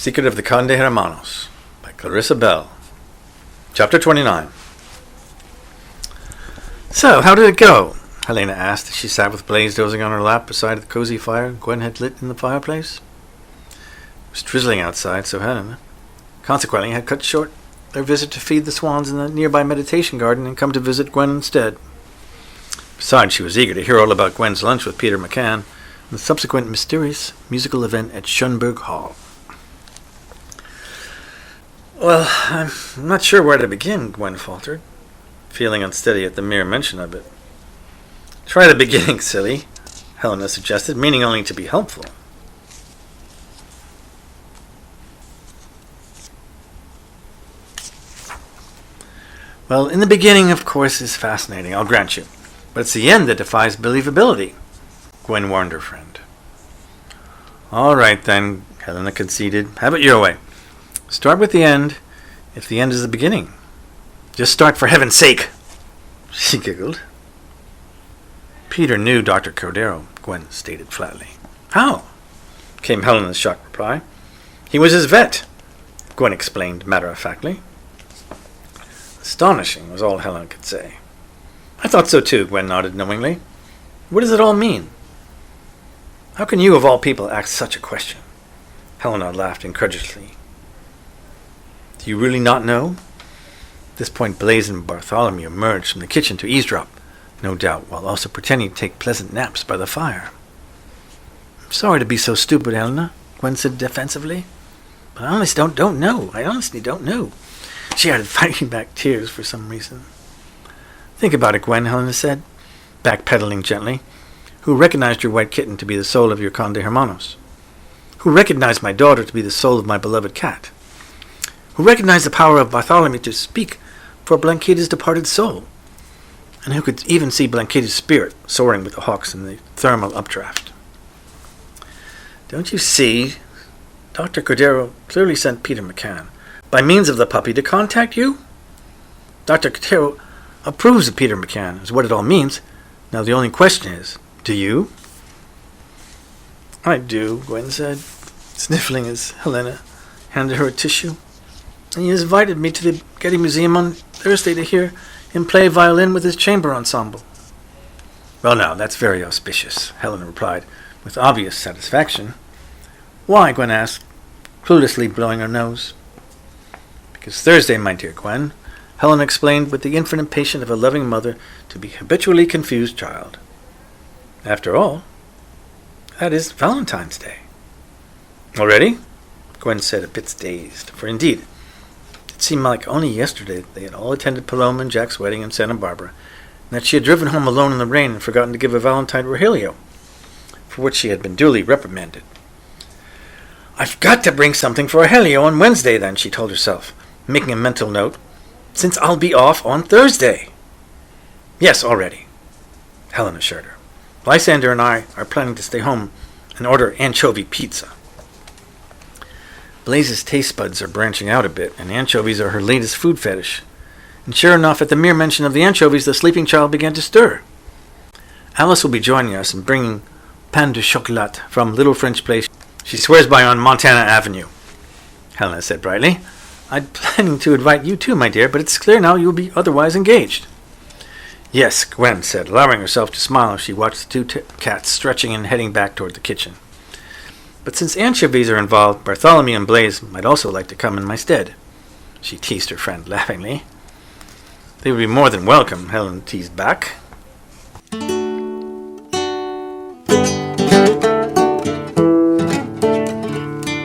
Secret of the Conde Hermanos by Clarissa Bell. Chapter 29. So, how did it go? Helena asked as she sat with Blaze dozing on her lap beside the cozy fire Gwen had lit in the fireplace. It was drizzling outside, so Helena, consequently, had cut short their visit to feed the swans in the nearby meditation garden and come to visit Gwen instead. Besides, she was eager to hear all about Gwen's lunch with Peter McCann and the subsequent mysterious musical event at Schönberg Hall. Well, I'm not sure where to begin, Gwen faltered, feeling unsteady at the mere mention of it. Try the beginning, silly, Helena suggested, meaning only to be helpful. Well, in the beginning, of course, is fascinating, I'll grant you. But it's the end that defies believability, Gwen warned her friend. All right, then, Helena conceded. Have it your way. Start with the end, if the end is the beginning. Just start, for heaven's sake, she giggled. Peter knew Dr. Cordero, Gwen stated flatly. How? Came Helena's shocked reply. He was his vet, Gwen explained matter-of-factly. Astonishing was all Helena could say. I thought so too, Gwen nodded knowingly. What does it all mean? How can you, of all people, ask such a question? Helena laughed incredulously. Do you really not know? At this point, Blaze and Bartholomew emerged from the kitchen to eavesdrop, no doubt, while also pretending to take pleasant naps by the fire. I'm sorry to be so stupid, Helena, Gwen said defensively. But I honestly don't know. I honestly don't know. She added, fighting back tears for some reason. Think about it, Gwen, Helena said, backpedaling gently. Who recognized your white kitten to be the soul of your Conde Hermanos? Who recognized my daughter to be the soul of my beloved cat? Who recognized the power of Bartholomew to speak for Blanquita's departed soul? And who could even see Blanquita's spirit soaring with the hawks in the thermal updraft? Don't you see? Dr. Cordero clearly sent Peter McCann, by means of the puppy, to contact you? Dr. Cordero approves of Peter McCann, is what it all means. Now the only question is, do you? I do, Gwen said, sniffling as Helena handed her a tissue. And he has invited me to the Getty Museum on Thursday to hear him play violin with his chamber ensemble. Well, now, that's very auspicious, Helena replied, with obvious satisfaction. Why? Gwen asked, cluelessly blowing her nose. Because Thursday, my dear Gwen, Helena explained with the infinite patience of a loving mother to be habitually confused child. After all, that is Valentine's Day. Already? Gwen said, a bit dazed, for indeed, it seemed like only yesterday they had all attended Paloma and Jack's wedding in Santa Barbara, and that she had driven home alone in the rain and forgotten to give a Valentine Rogelio, for which she had been duly reprimanded. I've got to bring something for Rogelio on Wednesday, then, she told herself, making a mental note, since I'll be off on Thursday. Yes, already, Helen assured her. Lysander and I are planning to stay home and order anchovy pizza. Blaze's taste buds are branching out a bit, and anchovies are her latest food fetish. And sure enough, at the mere mention of the anchovies, the sleeping child began to stir. Alice will be joining us and bringing pain de chocolat from Little French Place she swears by on Montana Avenue, Helena said brightly. I'm planning to invite you too, my dear, but it's clear now you will be otherwise engaged. Yes, Gwen said, allowing herself to smile as she watched the two cats stretching and heading back toward the kitchen. But since anchovies are involved, Bartholomew and Blaze might also like to come in my stead, she teased her friend laughingly. They would be more than welcome, Helen teased back.